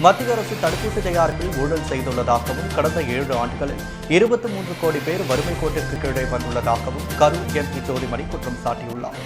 மத்திய அரசு தடுப்பூசி தயாரிப்பில் ஊழல் செய்துள்ளதாகவும் கடந்த 7 ஆண்டுகளில் 23 கோடி பேர் வறுமை கோட்டிற்கு கீழே வந்துள்ளதாகவும் கரூர் எம்பி ஜோதிமணி குற்றம் சாட்டியுள்ளார்.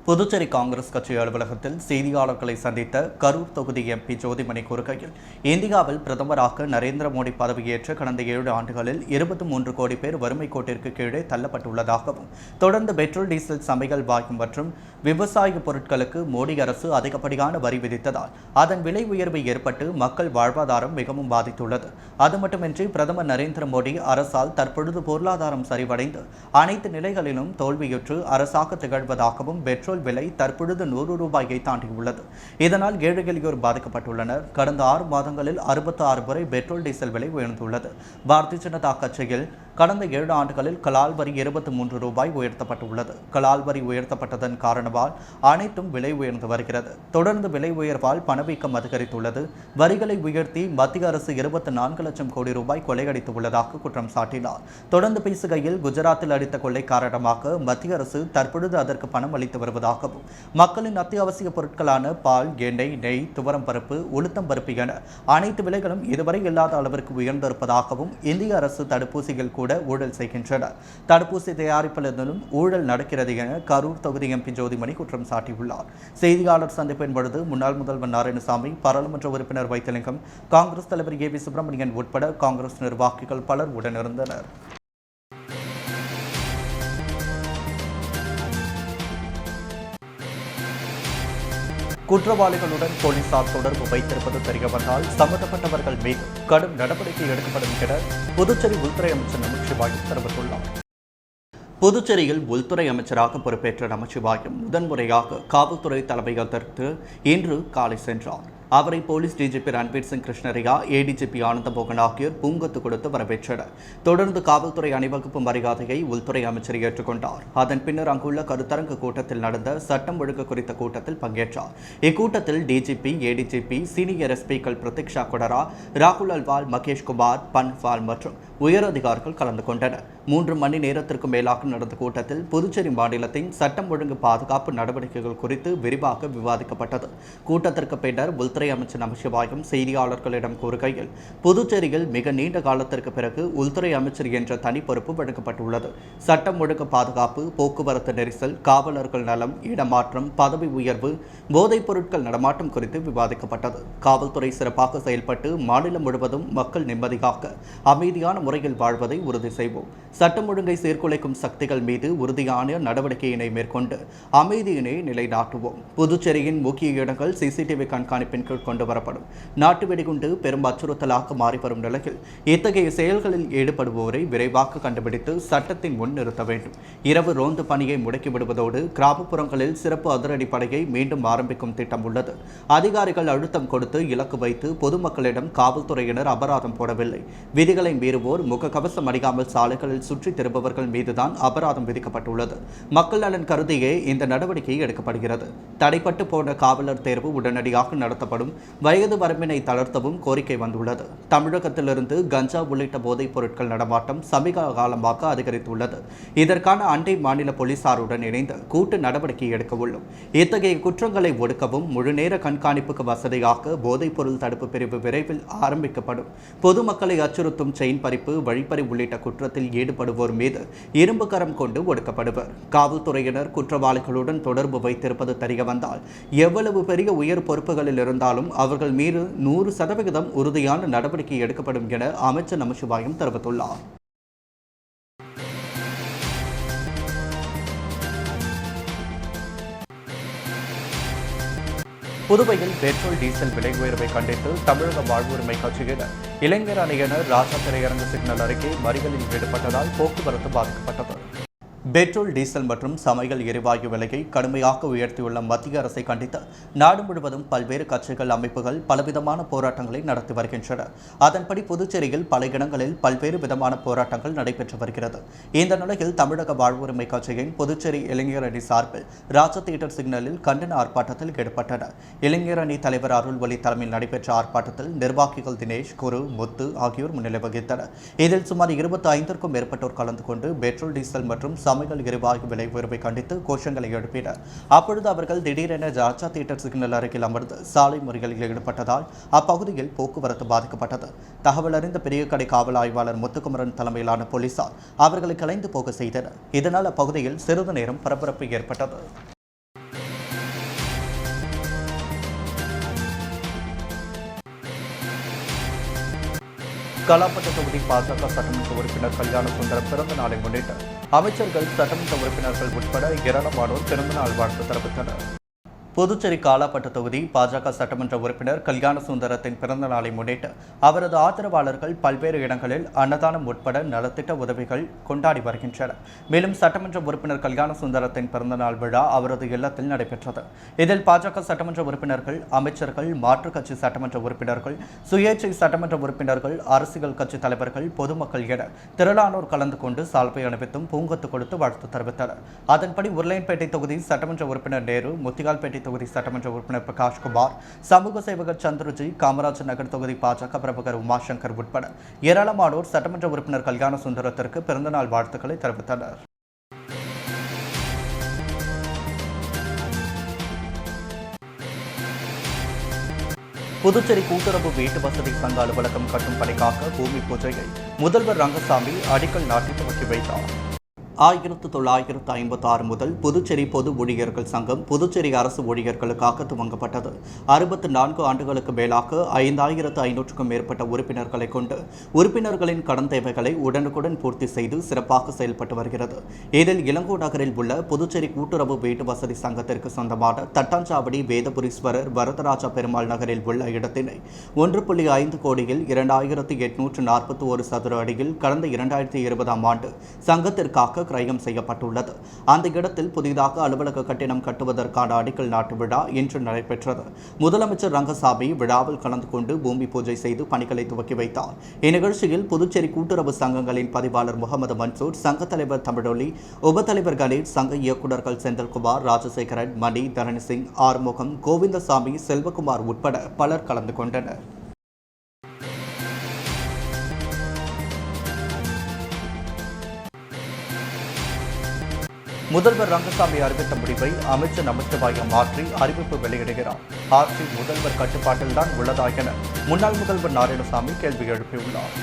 புதுச்சேரி காங்கிரஸ் கட்சி அலுவலகத்தில் செய்தியாளர்களை சந்தித்த கரூர் தொகுதி எம்பி ஜோதிமணி கூறுகையில், இந்தியாவில் பிரதமராக நரேந்திர மோடி பதவியேற்ற கடந்த 7 ஆண்டுகளில் 23 கோடி பேர் வறுமை கோட்டிற்கு கீழே தள்ளப்பட்டுள்ளதாகவும், தொடர்ந்து பெட்ரோல், டீசல், சமையல் வாயு மற்றும் விவசாய பொருட்களுக்கு மோடி அரசு அதிகப்படியான வரி விதித்ததால் அதன் விலை உயர்வு ஏற்பட்டு மக்கள் வாழ்வாதாரம் மிகவும் பாதித்துள்ளது. அது மட்டுமின்றி பிரதமர் நரேந்திர மோடி அரசால் தற்பொழுது பொருளாதாரம் சரிவடைந்து அனைத்து நிலைகளிலும் தோல்வியுற்று அரசாக திகழ்வதாகவும், பெட்ரோல் விலை தற்பொழுது 100 ரூபாயை தாண்டியுள்ளது. இதனால் ஏழை எளியோர் பாதிக்கப்பட்டுள்ளனர். கடந்த 6 மாதங்களில் 66 முறை பெட்ரோல், டீசல் விலை உயர்ந்துள்ளது. பாரதிய ஜனதா கட்சியில் கடந்த 7 ஆண்டுகளில் கலால் வரி 23 ரூபாய் உயர்த்தப்பட்டுள்ளது. கலால் வரி உயர்த்தப்பட்டதன் காரணமால் அனைத்தும் விலை உயர்ந்து வருகிறது. தொடர்ந்து விலை உயர்வால் பணவீக்கம் அதிகரித்துள்ளது. வரிகளை உயர்த்தி மத்திய அரசு 24 லட்சம் கோடி ரூபாய் கொள்ளையடித்துள்ளதாக குற்றம் சாட்டினார். தொடர்ந்து பேசுகையில், குஜராத்தில் அடித்த கொள்ளை காரணமாக மத்திய அரசு தற்பொழுது அதற்கு பணம் அளித்து வருவதாகவும், மக்களின் அத்தியாவசிய பொருட்களான பால், எண்ணெய், நெய், துவரம் பருப்பு, உளுத்தம் பருப்பு என அனைத்து விலைகளும் இதுவரை இல்லாத அளவிற்கு உயர்ந்திருப்பதாகவும், இந்திய அரசு தடுப்பூசிகள் கூட ஊழல் செய்கின்றனர். தடுப்பூசி தயாரிப்பிலும் ஊழல் நடக்கிறது என கரூர் தொகுதி எம்பி ஜோதிமணி குற்றம் சாட்டியுள்ளார். செய்தியாளர் சந்திப்பின் பொழுது முன்னாள் முதல்வர் நாராயணசாமி, பாராளுமன்ற உறுப்பினர் வைத்திலிங்கம், காங்கிரஸ் தலைவர் ஏ வி சுப்பிரமணியன் உட்பட காங்கிரஸ் நிர்வாகிகள் பலர் உடனிருந்தனர். குற்றவாளிகளுடன் போலீசார் தொடர்பு வைத்திருப்பது தெரியவந்தால் சம்பந்தப்பட்டவர்கள் மீது கடும் நடவடிக்கை எடுக்கப்படும் என புதுச்சேரி உள்துறை அமைச்சர் நமச்சிவாயம் தெரிவித்துள்ளார். புதுச்சேரியில் உள்துறை அமைச்சராக பொறுப்பேற்ற நமச்சிவாயம் முதன்முறையாக காவல்துறை தலைமையகத்திற்கு இன்று காலை சென்றார். அவரை போலீஸ் டிஜிபி ரன்வீர் சிங் கிருஷ்ணரியா, ஏடிஜிபி ஆனந்தமோகன் ஆகியோர் பூங்கொத்து கொடுத்து வரவேற்றனர். தொடர்ந்து காவல்துறை அணிவகுப்பு மரியாதையை உள்துறை அமைச்சர் ஏற்றுக்கொண்டார். அதன் பின்னர் அங்குள்ள கருத்தரங்கு கூட்டத்தில் நடந்த சட்டம் ஒழுங்கு குறித்த கூட்டத்தில் பங்கேற்றார். இக்கூட்டத்தில் DGP, ADGP, senior எஸ்பிக்கள் Pratiksha Kodara, ராகுல் அல்வால், மகேஷ் குமார், பன்வால் மற்றும் உயரதிகாரிகள் கலந்து கொண்டனர். 3 மணி நேரத்திற்கு மேலாக நடந்த கூட்டத்தில் புதுச்சேரி மாநிலத்தின் சட்டம் ஒழுங்கு பாதுகாப்பு நடவடிக்கைகள் குறித்து விரிவாக விவாதிக்கப்பட்டது. கூட்டத்திற்கு பின்னர் உள்துறை அமைச்சர் நமச்சிவாயம் செய்தியாளர்களிடம் கூறுகையில், புதுச்சேரியில் மிக நீண்ட காலத்திற்கு பிறகு உள்துறை அமைச்சர் என்ற தனி பொறுப்பு வழங்கப்பட்டுள்ளது. சட்டம் ஒழுங்கு பாதுகாப்பு, போக்குவரத்து நெரிசல், காவலர்கள் நலம், இடமாற்றம், பதவி உயர்வு, போதைப் பொருட்கள் நடமாட்டம் குறித்து விவாதிக்கப்பட்டது. காவல்துறை சிறப்பாக செயல்பட்டு மாநிலம் முழுவதும் மக்கள் நிம்மதியாக அமைதியான முறையில் வாழ்வதை உறுதி செய்வோம். சட்டம் ஒழுங்கை சீர்குலைக்கும் சக்திகள் மீது உறுதியான நடவடிக்கையினை மேற்கொண்டு அமைதியினை நிலைநாட்டுவோம். புதுச்சேரியின் முக்கிய இடங்கள் சிசிடிவி கண்காணிப்பின் கீழ் கொண்டு வரப்படும். நாட்டு வெடிகுண்டு பெரும் அச்சுறுத்தலாக மாறிவரும் நிலையில் இத்தகைய செயல்களில் ஈடுபடுவோரை விரைவாக கண்டுபிடித்து சட்டத்தின் முன் நிறுத்த வேண்டும். இரவு ரோந்து பணியை முடக்கிவிடுவதோடு கிராமப்புறங்களில் சிறப்பு அதிரடிப்படையை மீண்டும் ஆரம்பிக்கும் திட்டம் உள்ளது. அதிகாரிகள் அழுத்தம் கொடுத்து இலக்கு வைத்து பொதுமக்களிடம் காவல்துறையினர் அபராதம் போடவில்லை. விதிகளை மீறுவோர் முகக்கவசம் அணியாமல் சாலைகளில் சுற்றித் திரும்பவர்கள் மீதுதான் அபராதம் விதிக்கப்பட்டுள்ளது. மக்கள் நலன் கருதியே இந்த நடவடிக்கை எடுக்கப்படுகிறது. தடைப்பட்டு போன காவலர் தேர்வு உடனடியாக நடத்தப்படும். வயது வரம்பினை தளர்த்தவும் கோரிக்கை வந்துள்ளது. தமிழகத்திலிருந்து கஞ்சா உள்ளிட்ட போதைப் பொருட்கள் நடமாட்டம் சமீப காலமாக அதிகரித்துள்ளது. இதற்கான அண்டை மாநில போலீசாருடன் இணைந்து கூட்டு நடவடிக்கை எடுக்க உள்ளோம். இத்தகைய குற்றங்களை ஒடுக்கவும் முழுநேர கண்காணிப்புக்கு வசதியாக போதைப் பொருள் தடுப்பு பிரிவு விரைவில் ஆரம்பிக்கப்படும். பொதுமக்களை அச்சுறுத்தும் செயின் பறிப்பு, வழிப்பறி உள்ளிட்ட குற்றத்தில் ஈடுபடுவோர் மீது இரும்பு கரம் கொண்டு ஒடுக்கப்படுவர். காவல்துறையினர் குற்றவாளிகளுடன் தொடர்பு வைத்திருப்பது தெரியவந்தால் எவ்வளவு பெரிய உயர் பொறுப்புகளில் இருந்தாலும் அவர்கள் மீது 100% உறுதியான நடவடிக்கை எடுக்கப்படும் என அமைச்சர் நமச்சிவாயம் தெரிவித்துள்ளார். புதுவையில் பெட்ரோல், டீசல் விலை உயர்வை கண்டித்து தமிழக வாழ்வுரிமை கட்சியினர் இளைஞர் அணியினர் ராஜா திரையரங்கு சிக்னல் அருகே மறியலில் ஈடுபட்டதால் போக்குவரத்து பாதிக்கப்பட்டது. பெட்ரோல், டீசல் மற்றும் சமையல் எரிவாயு விலையை கடுமையாக உயர்த்தியுள்ள மத்திய அரசை கண்டித்து நாடு முழுவதும் பல்வேறு கட்சிகள், அமைப்புகள் பலவிதமான போராட்டங்களை நடத்தி வருகின்றன. அதன்படி புதுச்சேரியில் பல இடங்களில் பல்வேறு விதமான போராட்டங்கள் நடைபெற்று வருகிறது. இந்த நிலையில் தமிழக வாழ்வுரிமை கட்சியின் புதுச்சேரி இளைஞர் அணி சார்பில் ராஜா தியேட்டர் சிக்னலில் கண்டன ஆர்ப்பாட்டத்தில் ஈடுபட்டனர். இளைஞர் அணி தலைவர் அருள்வழி தலைமையில் நடைபெற்ற ஆர்ப்பாட்டத்தில் நிர்வாகிகள் தினேஷ், குரு, முத்து ஆகியோர் முன்னிலை வகித்தனர். இதில் சுமார் 25க்கும் மேற்பட்டோர் கலந்து கொண்டு பெட்ரோல், டீசல் மற்றும் சமையல் எரிவாயு விலை உயர்வை கண்டித்து கோஷங்களை எழுப்பினர். அப்பொழுது அவர்கள் திடீரென ராஜா தியேட்டர் சிக்னல் அருகில் அமர்ந்து சாலை மறியலில் ஈடுபட்டதால் அப்பகுதியில் போக்குவரத்து பாதிக்கப்பட்டது. தகவல் அறிந்த பெரிய கடை காவல் ஆய்வாளர் முத்துக்குமரன் தலைமையிலான போலீசார் அவர்களை கலைந்து போக செய்தனர். இதனால் அப்பகுதியில் சிறிது நேரம் பரபரப்பு ஏற்பட்டது. காலாப்பட்டு தொகுதி பாஜக சட்டமன்ற உறுப்பினர் கல்யாண சுந்தரம் பிறந்த நாளை முன்னிட்டு அமைச்சர்கள், சட்டமன்ற உறுப்பினர்கள் உட்பட ஏராளமானோர் பிறந்தநாள் வாழ்த்து தெரிவித்தனர். புதுச்சேரி காலாப்பட்டு தொகுதி பாஜக சட்டமன்ற உறுப்பினர் கல்யாண சுந்தரத்தின் பிறந்த நாளை முன்னிட்டு அவரது ஆதரவாளர்கள் பல்வேறு இடங்களில் அன்னதானம் உட்பட நலத்திட்ட உதவிகள் கொண்டாடி வருகின்றனர். மேலும் சட்டமன்ற உறுப்பினர் கல்யாண சுந்தரத்தின் பிறந்தநாள் விழா அவரது இல்லத்தில் நடைபெற்றது. இதில் பாஜக சட்டமன்ற உறுப்பினர்கள், அமைச்சர்கள், மாற்றுக் கட்சி சட்டமன்ற உறுப்பினர்கள், சுயேட்சை சட்டமன்ற உறுப்பினர்கள், அரசியல் கட்சி தலைவர்கள், பொதுமக்கள் என திரளானோர் கலந்து கொண்டு சால்வை அணிவித்தும் பூங்கொத்து கொடுத்து வாழ்த்து தெரிவித்தனர். அதன்படி உருளையன்பேட்டை தொகுதி சட்டமன்ற உறுப்பினர் நேரு, முத்தியால்பேட்டை தொகுதி சட்டமன்ற உறுப்பினர் பிரகாஷ்குமார், சமூக சேவகர் சந்திரஜி, காமராஜர் நகர் தொகுதி பாஜக பிரமுகர் உமாசங்கர் உட்பட ஏராளமானோர் சட்டமன்ற உறுப்பினர் கல்யாண சுந்தரத்திற்கு பிறந்தநாள் வாழ்த்துக்களை தெரிவித்தனர். புதுச்சேரி கூட்டுறவு வீட்டு வசதி சங்க அலுவலகம் கட்டும் பணிக்காக பூமி பூஜையை முதல்வர் ரங்கசாமி அடிக்கல் நாட்டி துவக்கி வைத்தார். 1956 முதல் புதுச்சேரி பொது ஊழியர்கள் சங்கம் புதுச்சேரி அரசு ஊழியர்களுக்காக துவங்கப்பட்டது. 64 ஆண்டுகளுக்கு மேலாக 5500க்கும் மேற்பட்ட உறுப்பினர்களை கொண்டு உறுப்பினர்களின் கடன் தேவைகளை உடனுக்குடன் பூர்த்தி செய்து சிறப்பாக செயல்பட்டு வருகிறது. இதில் இளங்கோ நகரில் உள்ள புதுச்சேரி கூட்டுறவு வீட்டு வசதி சங்கத்திற்கு சொந்தமான தட்டாஞ்சாவடி வேதபுரீஸ்வரர் வரதராஜா பெருமாள் நகரில் உள்ள இடத்தினை 1.5 கோடியில் 2841 சதுர அடியில் கடந்த 2020ஆம் ஆண்டு சங்கத்திற்காக கிரயம் செய்யப்பட்டுள்ளது. அந்த இடத்தில் புதிதாக அலுவலக கட்டிடம் கட்டுவதற்கான அடிக்கல் நாட்டு விழா இன்று நடைபெற்றது. முதலமைச்சர் ரங்கசாமி விழாவில் கலந்து கொண்டு பூமி பூஜை செய்து பணிகளை துவக்கி வைத்தார். இந்நிகழ்ச்சியில் புதுச்சேரி கூட்டுறவு சங்கங்களின் பதிவாளர் முகமது மன்சூர், சங்க தலைவர் தமிழொலி, உபத்தலைவர் கணேஷ், சங்க இயக்குநர்கள் செந்தில்குமார், ராஜசேகரன், மணி, தரணிசிங், ஆறுமுகம், கோவிந்தசாமி, செல்வகுமார் உட்பட பலர் கலந்து கொண்டனர். முதல்வர் ரங்கசாமி அறிவித்த முடிவை அமைச்சர் நமச்சிவாயம் மாற்றி அறிவிப்பு வெளியிடுகிறார். ஆட்சி முதல்வர் கட்டுப்பாட்டில்தான் உள்ளதா என முன்னாள் முதல்வர் நாராயணசாமி கேள்வி எழுப்பியுள்ளார்.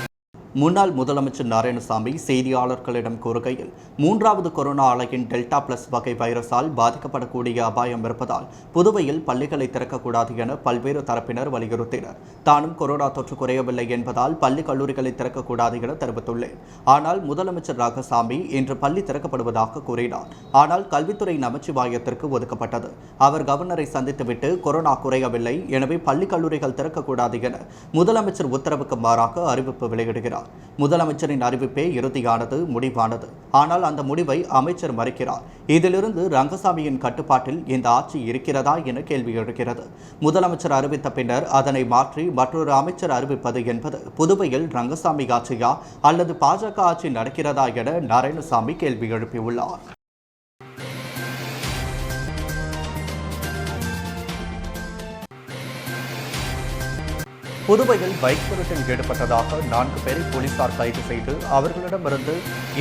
முன்னாள் முதலமைச்சர் நாராயணசாமி செய்தியாளர்களிடம் கூறுகையில், 3வது கொரோனா அலையின் டெல்டா பிளஸ் வகை வைரஸால் பாதிக்கப்படக்கூடிய அபாயம் இருப்பதால் புதுவையில் பள்ளிகளை திறக்கக்கூடாது என பல்வேறு தரப்பினர் வலியுறுத்தினர். தானும் கொரோனா தொற்று குறையவில்லை என்பதால் பள்ளி கல்லூரிகளை திறக்கக்கூடாது என தெரிவித்துள்ளேன். ஆனால் முதலமைச்சர் ரங்கசாமி இன்று பள்ளி திறக்கப்படுவதாக கூறினார். ஆனால் கல்வித்துறை நமச்சிவாயத்திற்கு ஒதுக்கப்பட்டது. அவர் கவர்னரை சந்தித்துவிட்டு கொரோனா குறையவில்லை, எனவே பள்ளி கல்லூரிகள் திறக்கக்கூடாது என முதலமைச்சர் உத்தரவுக்கு மாறாக அறிவிப்பு வெளியிடுகிறார். முதலமைச்சரின் அறிவிப்பே இறுதியானது, முடிவானது. ஆனால் அந்த முடிவை அமைச்சர் மறுக்கிறார். இதிலிருந்து ரங்கசாமியின் கட்டுப்பாட்டில் இந்த ஆட்சி இருக்கிறதா என கேள்வி எழுகிறது. முதலமைச்சர் அறிவித்த பின்னர் அதனை மாற்றி மற்றொரு அமைச்சர் அறிவிப்பது என்பது புதுவையில் ரங்கசாமி ஆட்சியா அல்லது பாஜக ஆட்சி நடக்கிறதா என நாராயணசாமி கேள்வி எழுப்பியுள்ளார். புதுவையில் பைக் திருட்டில் ஈடுபட்டதாக 4 பேரை போலீசார் கைது செய்து அவர்களிடமிருந்து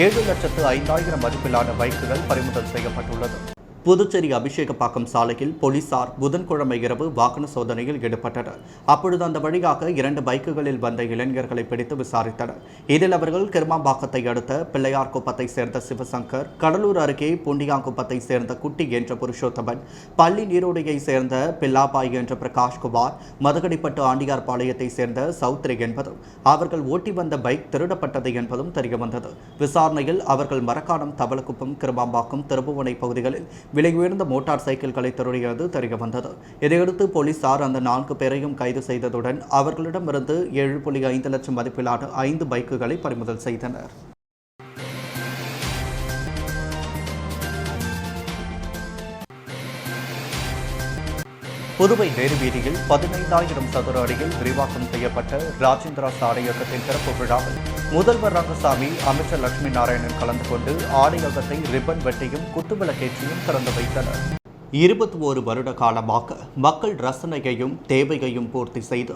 7,05,000 மதிப்பிலான பைக்குகள் பறிமுதல் செய்யப்பட்டுள்ளது. புதுச்சேரி அபிஷேகப்பாக்கம் சாலையில் போலீசார் புதன்கிழமை இரவு வாகன சோதனையில் ஈடுபட்டனர். அப்பொழுது அந்த வழியாக 2 பைக்குகளில் வந்த இளைஞர்களை பிடித்து விசாரித்தனர். இதில் அவர்கள் கிருமாம்பாக்கத்தை அடுத்த பிள்ளையார்குப்பத்தை சேர்ந்த சிவசங்கர், கடலூர் அருகே பூண்டியாங்குப்பத்தை சேர்ந்த குட்டி என்ற புருஷோத்தமன், பள்ளி நீரோடையை சேர்ந்த பில்லாபாய் என்ற பிரகாஷ்குமார், மதகடிப்பட்டு ஆண்டியார் பாளையத்தை சேர்ந்த சௌத்ரி என்பதும் அவர்கள் ஓட்டி வந்த பைக் திருடப்பட்டது என்பதும் தெரியவந்தது. விசாரணையில் அவர்கள் மரக்காணம், தவளக்குப்பம், கிருமாம்பாக்கம், திருப்புவனை பகுதிகளில் விலை உயர்ந்த மோட்டார் சைக்கிள்களை திருடியது தெரியவந்தது. இதையடுத்து போலீசார் அந்த 4 பேரையும் கைது செய்ததுடன் அவர்களிடமிருந்து 7.5 லட்சம் மதிப்பிலான 5 பைக்குகளை பறிமுதல் செய்தனர். புதுவை நேரு வீதியில் 15,000 சதுர அடியில் விரிவாக்கம் செய்யப்பட்ட ராஜேந்திரா ஆடையகத்தின் திறப்பு விழாவில் முதல்வர் ரங்கசாமி, அமைச்சர் லட்சுமி நாராயணன் கலந்து கொண்டு ஆடையகத்தை ரிப்பன் வெட்டியும் குத்துவிளக்கேற்றியும் திறந்து வைத்தனர். 21 வருட காலமாக மக்கள் ரசனையையும் தேவையையும் பூர்த்தி செய்து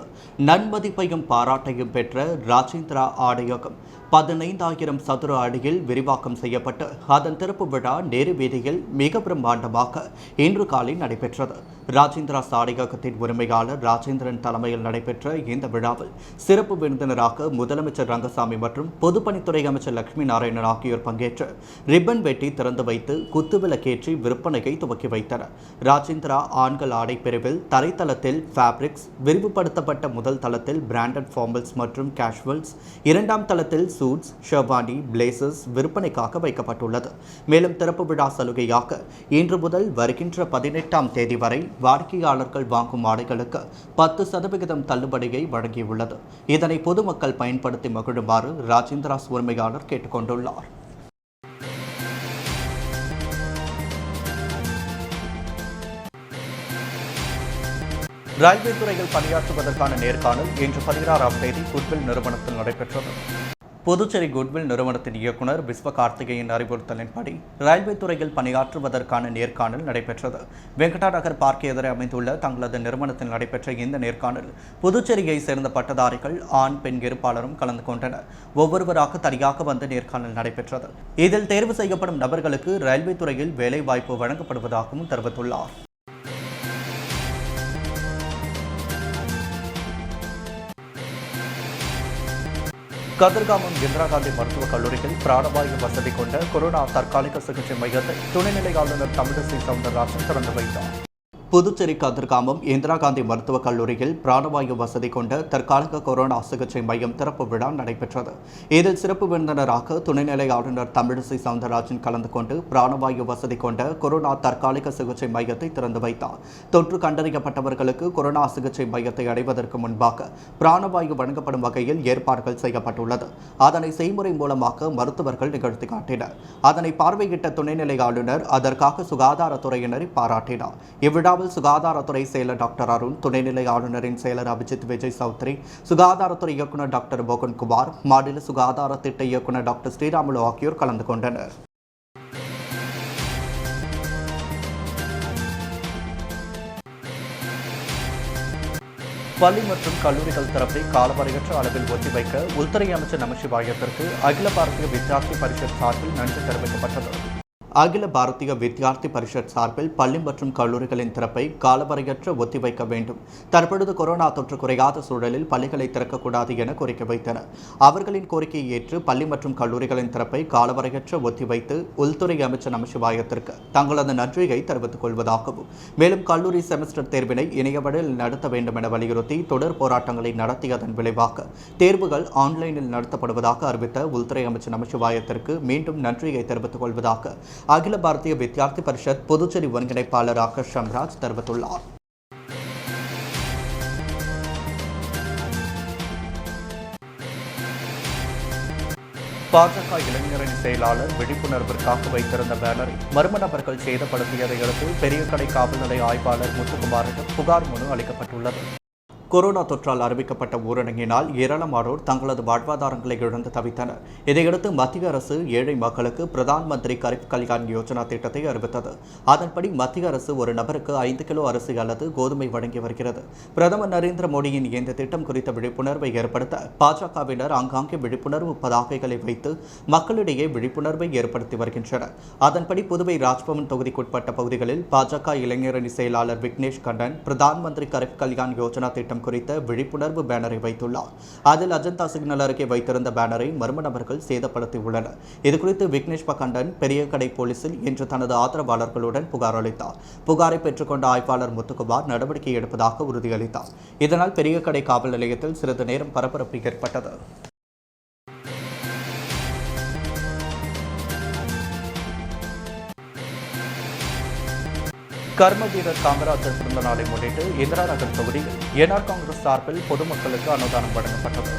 நன்மதிப்பையும் பாராட்டையும் பெற்ற ராஜேந்திரா ஆடையகம் 15,000 சதுர அடியில் விரிவாக்கம் செய்யப்பட்டு அதன் திறப்பு விழா நேரு வீதியில் மிக பிரம்மாண்டமாக இன்று காலை நடைபெற்றது. ராஜேந்திரா சாலையகத்தின் உரிமையாளர் ராஜேந்திரன் தலைமையில் நடைபெற்ற இந்த விழாவில் சிறப்பு விருந்தினராக முதலமைச்சர் ரங்கசாமி மற்றும் பொதுப்பணித்துறை அமைச்சர் லட்சுமி நாராயணன் ஆகியோர் பங்கேற்று ரிப்பன் வெட்டி திறந்து வைத்து குத்துவிளக்கேற்றி விற்பனையை துவக்கி வைத்தனர். ராஜேந்திரா ஆண்கள் ஆடை பிரிவில் தரைத்தளத்தில் ஃபேப்ரிக்ஸ், விரிவுபடுத்தப்பட்ட முதல் தளத்தில் பிராண்டட் ஃபார்மல்ஸ் மற்றும் கேஷுவல்ஸ், இரண்டாம் தளத்தில் சூட்ஸ், ஷெர்வானி, பிளேசர்ஸ் விற்பனைக்காக வைக்கப்பட்டுள்ளது. மேலும் திறப்பு விழா சலுகையாக இன்று முதல் வருகின்ற 18ஆம் தேதி வரை வாடிக்கையாளர்கள் வாங்கும் ஆடைகளுக்கு 10% தள்ளுபடியை வழங்கியுள்ளது. இதனை பொதுமக்கள் பயன்படுத்தி மகிழுமாறு ராஜேந்திரா உரிமையாளர் கேட்டுக்கொண்டுள்ளார். ரயில்வே துறையில் பணியாற்றுவதற்கான நேர்காணல் இன்று 16ஆம் தேதி குட்வில் நிறுவனத்தில் நடைபெற்றது. புதுச்சேரி குட்வில் நிறுவனத்தின் இயக்குநர் விஸ்வ கார்த்திகேயன் அறிவுறுத்தலின்படி ரயில்வே துறையில் பணியாற்றுவதற்கான நேர்காணல் நடைபெற்றது. வெங்கடா நகர் பார்க் எதிரே அமைந்துள்ள தங்களது நிறுவனத்தில் நடைபெற்ற இந்த நேர்காணல் புதுச்சேரியை சேர்ந்த பட்டதாரிகள் ஆண், பெண் இருப்பாளரும் கலந்து கொண்டனர். ஒவ்வொருவராக தனியாக வந்து நேர்காணல் நடைபெற்றது. இதில் தேர்வு செய்யப்படும் நபர்களுக்கு ரயில்வே துறையில் வேலை வாய்ப்பு வழங்கப்படுவதாகவும் தெரிவித்துள்ளார். கதிர்காமம் இந்திரா காந்தி மருத்துவக் கல்லூரியில் பிராணவாயு வசதி கொண்ட கொரோனா தற்காலிக சிகிச்சை மையத்தை துணைநிலை ஆளுநர் தமிழிசை சவுந்தரராஜன் திறந்து வைத்தார். புதுச்சேரி கதிர்காமம் இந்திரா காந்தி மருத்துவக் கல்லூரியில் பிராணவாயு வசதி கொண்ட தற்காலிக கொரோனா சிகிச்சை மையம் திறப்பு விழா நடைபெற்றது. இதில் சிறப்பு விருந்தினராக துணைநிலை ஆளுநர் தமிழிசை சவுந்தரராஜன் கலந்து கொண்டு பிராணவாயு வசதி கொண்ட கொரோனா தற்காலிக சிகிச்சை மையத்தை திறந்து வைத்தார். தொற்று கண்டறியப்பட்டவர்களுக்கு கொரோனா சிகிச்சை மையத்தை அடைவதற்கு முன்பாக பிராணவாயு வழங்கப்படும் வகையில் ஏற்பாடுகள் செய்யப்பட்டுள்ளது. அதனை செய்முறை மூலமாக மருத்துவர்கள் நிகழ்த்தி காட்டினர். அதனை பார்வையிட்ட துணைநிலை ஆளுநர் அதற்காக சுகாதாரத்துறையினரை பாராட்டினார். இவ்விழாவில் சுகாதாரத்துறை செயலர் டாக்டர் அருண், துணைநிலை ஆளுநரின் செயலர் அபிஜித் விஜய் சௌத்ரி, சுகாதாரத்துறை இயக்குநர் டாக்டர் மோகன்குமார், மாநில சுகாதார திட்ட இயக்குநர் டாக்டர் ஸ்ரீராமுலு ஆகியோர் கலந்து கொண்டனர். பள்ளி மற்றும் கல்லூரிகள் திறப்பை காலவரையற்ற அளவில் ஒத்திவைக்க உள்துறை அமைச்சர் நமசிவாயத்திற்கு அகில பாரதிய வித்யார்த்தி பரிஷத் சார்பில் நன்றி தெரிவிக்கப்பட்டது. அகில பாரதிய வித்யார்த்தி பரிஷத் சார்பில் பள்ளி மற்றும் கல்லூரிகளின் திறப்பை காலவரையற்ற ஒத்திவைக்க வேண்டும். தற்பொழுது கொரோனா தொற்று குறையாத சூழலில் பள்ளிகளை திறக்கக்கூடாது என கோரிக்கை வைத்தனர். அவர்களின் கோரிக்கையை ஏற்று பள்ளி மற்றும் கல்லூரிகளின் திறப்பை காலவரையற்ற ஒத்திவைத்து உள்துறை அமைச்சர் நமசிவாயத்திற்கு தங்களது நன்றியை தெரிவித்துக் கொள்வதாகவும், மேலும் கல்லூரி செமஸ்டர் தேர்வினை இணையவழியில் நடத்த வேண்டும் என வலியுறுத்தி தொடர் போராட்டங்களை நடத்தியதன் விளைவாக தேர்வுகள் ஆன்லைனில் நடத்தப்படுவதாக அறிவித்த உள்துறை அமைச்சர் நமசிவாயத்திற்கு மீண்டும் நன்றியை தெரிவித்துக் கொள்வதாக அகில பாரதிய வித்யார்த்தி பரிஷத் புதுச்சேரி ஒருங்கிணைப்பாளர் ஆகாஷ் ஷம்ராஜ் தெரிவித்துள்ளார். பாஜக இளைஞரணி செயலாளர் விழிப்புணர்விற்காக வைத்திருந்த பேனரை மர்ம நபர்கள் சேதப்படுத்தியதை அடுத்து பெரியகடை காவல் நிலைய ஆய்வாளர் முத்துக்குமாரிடம் புகார் மனு அளிக்கப்பட்டுள்ளது. கொரோனா தொற்றால் அறிவிக்கப்பட்ட ஊரடங்கினால் ஏராளமானோர் தங்களது வாழ்வாதாரங்களை இழந்து தவித்தனர். இதையடுத்து மத்திய அரசு ஏழை மக்களுக்கு பிரதான் மந்திரி கரீப் கல்யாண் யோஜனா திட்டத்தை அறிவித்தது. அதன்படி மத்திய அரசு ஒரு நபருக்கு 5 கிலோ அரிசி அல்லது கோதுமை வழங்கி வருகிறது. பிரதமர் நரேந்திர மோடியின் இந்த திட்டம் குறித்த விழிப்புணர்வை ஏற்படுத்த பாஜகவினர் ஆங்காங்கே விழிப்புணர்வு பதாகைகளை வைத்து மக்களிடையே விழிப்புணர்வை ஏற்படுத்தி வருகின்றனர். அதன்படி புதுவை ராஜ்பவன் தொகுதிக்குட்பட்ட பகுதிகளில் பாஜக இளைஞரணி செயலாளர் விக்னேஷ் கண்ணன் பிரதான் மந்திரி கரீப் கல்யாண் யோஜனா திட்டம் குறித்த விழிப்புணர்வு பேனரை வைத்துள்ளார். அதில் அஜந்தா சிக்னல் அருகே வைத்திருந்த பேனரை மர்ம நபர்கள் சேதப்படுத்தியுள்ளனர். இதுகுறித்து விக்னேஷ் கண்ணன் பெரியகடை போலீசில் இன்று தனது ஆதரவாளர்களுடன் புகார் அளித்தார். புகாரை பெற்றுக்கொண்ட ஆய்வாளர் முத்துக்குமார் நடவடிக்கை எடுப்பதாக உறுதியளித்தார். இதனால் பெரியகடை காவல் நிலையத்தில் சிறிது நேரம் பரபரப்பு ஏற்பட்டது. கர்ம வீரர் காமராஜர் பிறந்த நாளை முன்னிட்டு இந்திரா நகர் தொகுதியில் என்ஆர் காங்கிரஸ் சார்பில் பொதுமக்களுக்கு அன்னதானம் வழங்கப்பட்டது.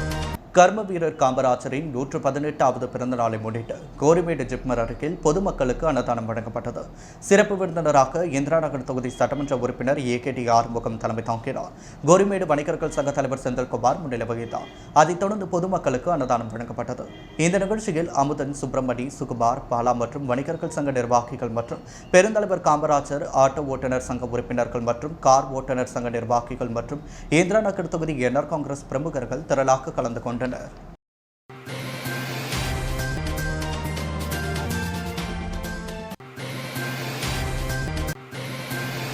கர்ம வீரர் காமராஜரின் 118வது பிறந்த நாளை முன்னிட்டு கோரிமேடு ஜிப்மர் அருகில் பொதுமக்களுக்கு அன்னதானம் வழங்கப்பட்டது. சிறப்பு விருந்தினராக இந்திரா நகர் தொகுதி சட்டமன்ற உறுப்பினர் ஏகேடி ஆறுமுகம் தலைமை தாங்கினார். கோரிமேடு வணிகர்கள் சங்க தலைவர் செந்தில்குமார் முன்னிலை வகித்தார். அதைத் தொடர்ந்து பொதுமக்களுக்கு அன்னதானம் வழங்கப்பட்டது. இந்த நிகழ்ச்சியில் அமுதன், சுப்பிரமணி, சுகுமார், பாலா மற்றும் வணிகர்கள் சங்க நிர்வாகிகள் மற்றும் பெருந்தலைவர் காமராஜர் ஆட்டோ ஓட்டுநர் சங்க உறுப்பினர்கள் மற்றும் கார் ஓட்டுநர் சங்க நிர்வாகிகள் மற்றும் இந்திரா நகர் தொகுதி என்ஆர் காங்கிரஸ் பிரமுகர்கள் திரளாக கலந்து கொண்டனர்.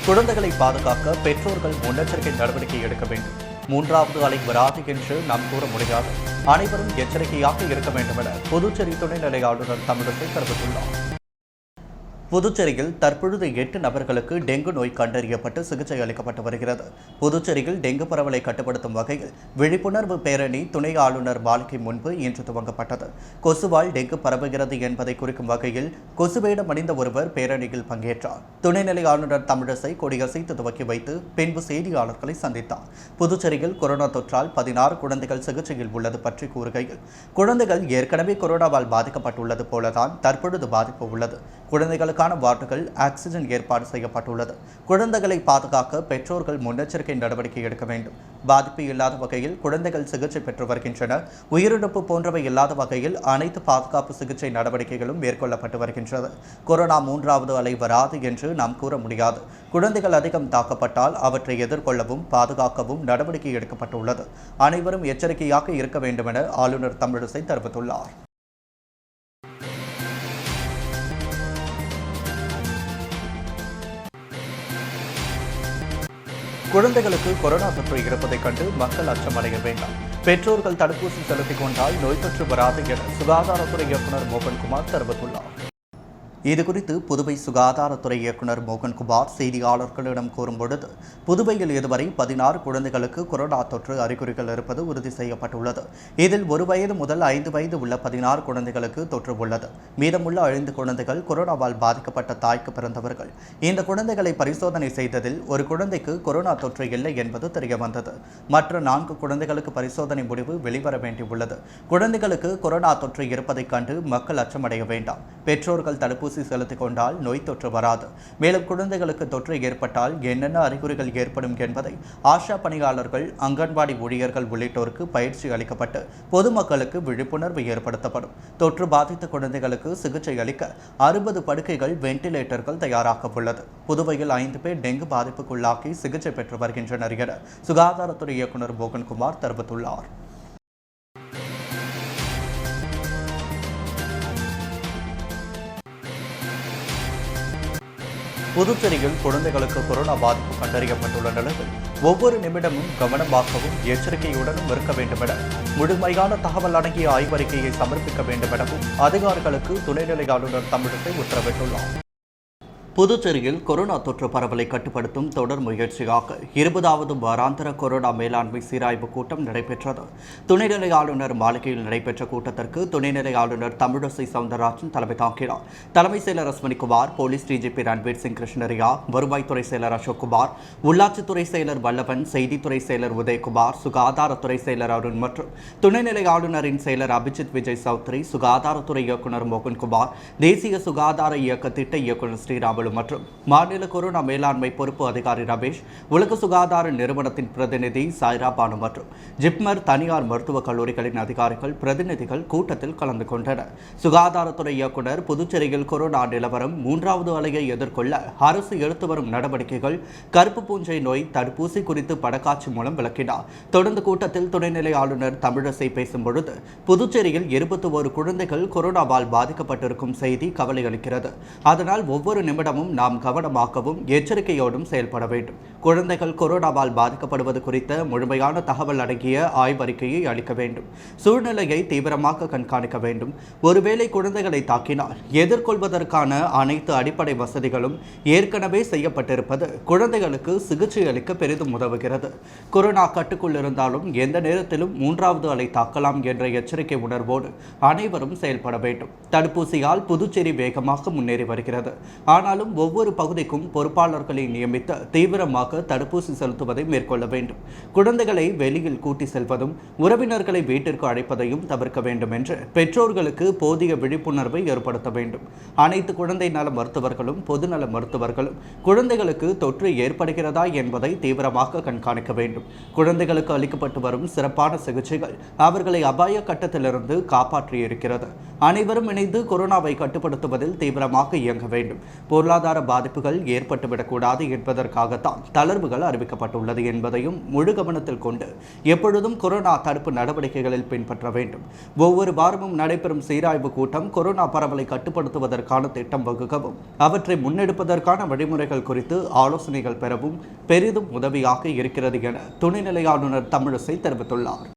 குழந்தைகளை பாதுகாக்க பெற்றோர்கள் முன்னெச்சரிக்கை நடவடிக்கை எடுக்க வேண்டும். மூன்றாவது அலை வராது என்று நாம் கூற முடியாது. அனைவரும் எச்சரிக்கையாக இருக்க வேண்டும் என புதுச்சேரி துணைநிலை ஆளுநர் தமிழிசை தெரிவித்துள்ளார். புதுச்சேரியில் தற்பொழுது 8 நபர்களுக்கு டெங்கு நோய் கண்டறியப்பட்டு சிகிச்சை அளிக்கப்பட்டு வருகிறது. புதுச்சேரியில் டெங்கு பரவலை கட்டுப்படுத்தும் வகையில் விழிப்புணர்வு பேரணி துணை ஆளுநர் மாளிகை முன்பு இன்று துவங்கப்பட்டது. கொசுவால் டெங்கு பரவுகிறது என்பதை குறிக்கும் வகையில் கொசுவேடம் அணிந்த ஒருவர் பேரணியில் பங்கேற்றார். துணைநிலை ஆளுநர் தமிழிசை கொடியசைத்து துவக்கி வைத்து பின்பு செய்தியாளர்களை சந்தித்தார். புதுச்சேரியில் கொரோனா தொற்றால் 16 குழந்தைகள் சிகிச்சையில் உள்ளது பற்றி கூறுகையில், குழந்தைகள் ஏற்கனவே கொரோனாவால் பாதிக்கப்பட்டுள்ளது போலதான் தற்பொழுது பாதிப்பு உள்ளது. குழந்தைகளுக்கான வார்டுகள் ஆக்சிஜன் ஏற்பாடு செய்யப்பட்டுள்ளது. குழந்தைகளை பாதுகாக்க பெற்றோர்கள் முன்னெச்சரிக்கை நடவடிக்கை எடுக்க வேண்டும். பாதிப்பு இல்லாத வகையில் குழந்தைகள் சிகிச்சை பெற்று வருகின்றனர். உயிரிழப்பு போன்றவை இல்லாத வகையில் அனைத்து பாதுகாப்பு சிகிச்சை நடவடிக்கைகளும் மேற்கொள்ளப்பட்டு வருகின்றது. கொரோனா 3வது அலை வராது என்று நாம் கூற முடியாது. குழந்தைகள் அதிகம் தாக்கப்பட்டால் அவற்றை எதிர்கொள்ளவும் பாதுகாக்கவும் நடவடிக்கை எடுக்கப்பட்டுள்ளது. அனைவரும் எச்சரிக்கையாக இருக்க வேண்டும் என ஆளுநர் தமிழிசை தெரிவித்துள்ளார். குழந்தைகளுக்கு கொரோனா தொற்று இருப்பதைக் கண்டு மக்கள் அச்சமடைய வேண்டாம். பெற்றோர்கள் தடுப்பூசி செலுத்திக் கொண்டால் நோய் தொற்று வராது என சுகாதாரத்துறை இயக்குநர் மோகன்குமார் தெரிவித்துள்ளார். இதுகுறித்து புதுவை சுகாதாரத்துறை இயக்குநர் மோகன்குமார் செய்தியாளர்களிடம் கூறும்பொழுது, புதுவையில் இதுவரை 16 குழந்தைகளுக்கு கொரோனா தொற்று அறிகுறிகள் இருப்பது உறுதி செய்யப்பட்டுள்ளது. இதில் 1 வயது முதல் 5 வயது உள்ள 16 குழந்தைகளுக்கு தொற்று உள்ளது. மீதமுள்ள 5 குழந்தைகள் கொரோனாவால் பாதிக்கப்பட்ட தாய்க்கு பிறந்தவர்கள். இந்த குழந்தைகளை பரிசோதனை செய்ததில் ஒரு குழந்தைக்கு கொரோனா தொற்று இல்லை என்பது தெரியவந்தது. மற்ற 4 குழந்தைகளுக்கு பரிசோதனை முடிவு வெளிவர வேண்டியுள்ளது. குழந்தைகளுக்கு கொரோனா தொற்று இருப்பதைக் கண்டு மக்கள் அச்சமடைய வேண்டாம். பெற்றோர்கள் தடுப்பூசி செலுத்திக் கொண்டால் நோய் தொற்று வராது. மேலும் குழந்தைகளுக்கு தொற்று ஏற்பட்டால் என்னென்ன அறிகுறிகள் ஏற்படும் என்பதை ஆஷா பணியாளர்கள், அங்கன்வாடி ஊழியர்கள் உள்ளிட்டோருக்கு பயிற்சி அளிக்கப்பட்டு பொதுமக்களுக்கு விழிப்புணர்வு ஏற்படுத்தப்படும். தொற்று பாதித்த குழந்தைகளுக்கு சிகிச்சை அளிக்க 60 படுக்கைகள், வெண்டிலேட்டர்கள் தயாராக உள்ளது. புதுவையில் 5 பேர் டெங்கு பாதிப்புக்குள்ளாக்கி சிகிச்சை பெற்று வருகின்றனர் என சுகாதாரத்துறை இயக்குநர் மோகன்குமார் தெரிவித்துள்ளார். புதுச்சேரியில் குழந்தைகளுக்கு கொரோனா பாதிப்பு கண்டறியப்பட்டுள்ள நிலையில் ஒவ்வொரு நிமிடமும் கவனமாகவும் எச்சரிக்கையுடனும் இருக்க வேண்டும் என முழுமையான தகவல் அடங்கிய ஆய்வறிக்கையை சமர்ப்பிக்க வேண்டும் எனவும் அதிகாரிகளுக்கு துணைநிலை ஆளுநர் தமிழிசை உத்தரவிட்டுள்ளார். புதுச்சேரியில் கொரோனா தொற்று பரவலை கட்டுப்படுத்தும் தொடர் முயற்சியாக 20வது வாராந்திர கொரோனா மேலாண்மை சீராய்வு கூட்டம் நடைபெற்றது. துணைநிலை ஆளுநர் மாளிகையில் நடைபெற்ற கூட்டத்திற்கு துணைநிலை ஆளுநர் தமிழிசை சவுந்தரராஜன் தலைமை தாங்கினார். தலைமை செயலர் அஸ்வினிகுமார், போலீஸ் டிஜிபி ரன்வீர் சிங் கிருஷ்ணரியா, வருவாய்த்துறை செயலர் அசோக்குமார், உள்ளாட்சித்துறை செயலர் வல்லவன், செய்தித்துறை செயலர் உதயகுமார், சுகாதாரத்துறை செயலர் அருண் மற்றும் துணைநிலை ஆளுநரின் செயலர் அபிஜித் விஜய் சௌத்ரி, சுகாதாரத்துறை இயக்குநர் மோகன்குமார், தேசிய சுகாதார இயக்க திட்ட இயக்குநர் ஸ்ரீராமுலு மற்றும் மாநில கொரோனா மேலாண்மை பொறுப்பு அதிகாரி ரமேஷ், உலக சுகாதார நிறுவனத்தின் பிரதிநிதி சாய்ரா பானு மற்றும் ஜிப்மர் தனியார் மருத்துவக் கல்லூரிகளின் அதிகாரிகள், பிரதிநிதிகள் கூட்டத்தில் கலந்து கொண்டனர். சுகாதாரத்துறை இயக்குநர் புதுச்சேரியில் கொரோனா நிலவரம், 3வது அலையை எதிர்கொள்ள அரசு எடுத்து வரும் நடவடிக்கைகள், கருப்பு பூஞ்சை நோய் தடுப்பூசி குறித்து படக்காட்சி மூலம் விளக்கினார். தொடர்ந்து கூட்டத்தில் துணைநிலை ஆளுநர் தமிழிசை பேசும்பொழுது, புதுச்சேரியில் 21 குழந்தைகள் கொரோனாவால் பாதிக்கப்பட்டிருக்கும் செய்தி கவலை அளிக்கிறது. அதனால் ஒவ்வொரு நிமிடமும் நாம் கவனமாகவும் எச்சரிக்கையோடும் செயல்பட வேண்டும். குழந்தைகள் கொரோனாவால் பாதிக்கப்படுவது குறித்த முழுமையான தகவல் அடங்கிய ஆய்வறிக்கையை அளிக்க வேண்டும். சூழ்நிலையை தீவிரமாக கண்காணிக்க வேண்டும். ஒருவேளை குழந்தைகளை தாக்கினால் எதிர்கொள்வதற்கான அனைத்து அடிப்படை வசதிகளும் ஏற்கனவே செய்யப்பட்டிருப்பது குழந்தைகளுக்கு சிகிச்சை அளிக்க பெரிதும் உதவுகிறது. கொரோனா கட்டுக்குள் இருந்தாலும் எந்த நேரத்திலும் 3வது அலை தாக்கலாம் என்ற எச்சரிக்கை உணர்வோடு அனைவரும் செயல்பட வேண்டும். தடுப்பூசியால் புதுச்சேரி வேகமாக முன்னேறி வருகிறது. ஆனாலும் ஒவ்வொரு பகுதிக்கும் பொறுப்பாளர்களை நியமித்து தீவிரமாக தடுப்பூசி செலுத்துவதை மேற்கொள்ள வேண்டும். குழந்தைகளை வெளியில் கூட்டி செல்வதும் உறவினர்களை வீட்டிற்கு அழைப்பதையும் தவிர்க்க வேண்டும் என்று பெற்றோர்களுக்கு போதிய விழிப்புணர்வை ஏற்படுத்த வேண்டும். அனைத்து குழந்தை நல மருத்துவர்களும் பொதுநல மருத்துவர்களும் குழந்தைகளுக்கு தொற்று ஏற்படுகிறதா என்பதை தீவிரமாக கண்காணிக்க வேண்டும். குழந்தைகளுக்கு அளிக்கப்பட்டு வரும் சிறப்பான சிகிச்சைகள் அவர்களை அபாய கட்டத்திலிருந்து காப்பாற்றியிருக்கிறது. அனைவரும் இணைந்து கொரோனாவை கட்டுப்படுத்துவதில் தீவிரமாக இயங்க வேண்டும். பொருளாதார பாதிப்புகள் ஏற்பட்டுவிடக்கூடாது என்பதற்காகத்தான் தளர்வுகள் அறிவிக்கப்பட்டுள்ளது என்பதையும் முழு கவனத்தில் கொண்டு எப்பொழுதும் கொரோனா தடுப்பு நடவடிக்கைகளில் பின்பற்ற வேண்டும். ஒவ்வொரு வாரமும் நடைபெறும் சீராய்வு கூட்டம் கொரோனா பரவலை கட்டுப்படுத்துவதற்கான திட்டம் வகுக்கவும் அவற்றை முன்னெடுப்பதற்கான வழிமுறைகள் குறித்து ஆலோசனைகள் பெறவும் பெரிதும் உதவியாக இருக்கிறது என துணைநிலை ஆளுநர் தமிழிசை தெரிவித்துள்ளார்.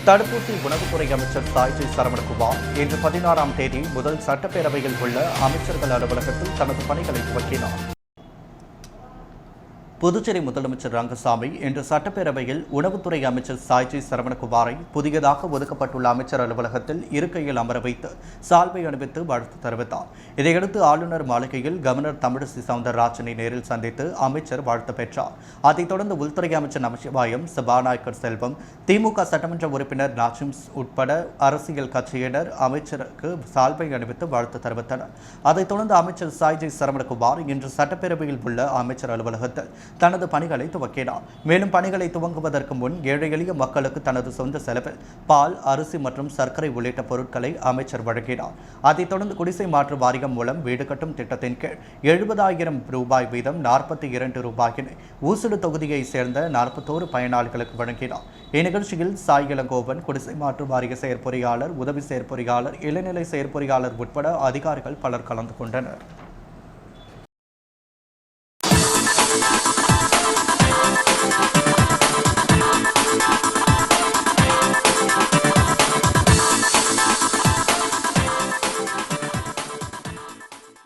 தடுப்பூசி உணவுத்துறை அமைச்சர் சாய்ஜி சரவணகுமார் இன்று 16ஆம் தேதி முதல் சட்டப்பேரவையில் உள்ள அமைச்சர்கள் அலுவலகத்தில் தனது பணிகளை துவக்கினார். புதுச்சேரி முதலமைச்சர் ரங்கசாமி இன்று சட்டப்பேரவையில் உணவுத்துறை அமைச்சர் சாய்ஜி சரவணகுமாரை புதியதாக ஒதுக்கப்பட்டுள்ள அமைச்சர் அலுவலகத்தில் இருக்கையில் அமர வைத்து சால்வை அணிவித்து வாழ்த்து தெரிவித்தார். இதையடுத்து ஆளுநர் மாளிகையில் கவர்னர் தமிழிசை சவுந்தரராஜனை நேரில் சந்தித்து அமைச்சர் வாழ்த்து பெற்றார். அதைத் தொடர்ந்து உள்துறை அமைச்சர் நமசிவாயம், சபாநாயகர் செல்வம், திமுக சட்டமன்ற உறுப்பினர் நாஜிம்ஸ் உட்பட அரசியல் கட்சியினர் அமைச்சருக்கு சால்வை அணிவித்து வாழ்த்து தெரிவித்தனர். அதைத் தொடர்ந்து அமைச்சர் சாய்ஜி சரவணகுமார் இன்று சட்டப்பேரவையில் உள்ள அமைச்சர் அலுவலகத்தில் தனது பணிகளை துவக்கினார். மேலும் பணிகளை துவங்குவதற்கு முன் ஏழை எளிய மக்களுக்கு தனது சொந்த செலவில் பால், அரிசி மற்றும் சர்க்கரை உள்ளிட்ட பொருட்களை அமைச்சர் வழங்கினார். அதைத் தொடர்ந்து குடிசை மாற்று வாரியம் மூலம் வீடு கட்டும் திட்டத்தின் கீழ் 70,000 ரூபாய் வீதம் 42 ரூபாயினை ஊசுடு தொகுதியை சேர்ந்த 41 பயனாளிகளுக்கு வழங்கினார். இந்நிகழ்ச்சியில் சாய் இளங்கோவன், குடிசை மாற்று வாரிய செயற்பொறியாளர், உதவி செயற்பொறியாளர், இளநிலை செயற்பொறியாளர் உட்பட அதிகாரிகள் பலர் கலந்து கொண்டனர்.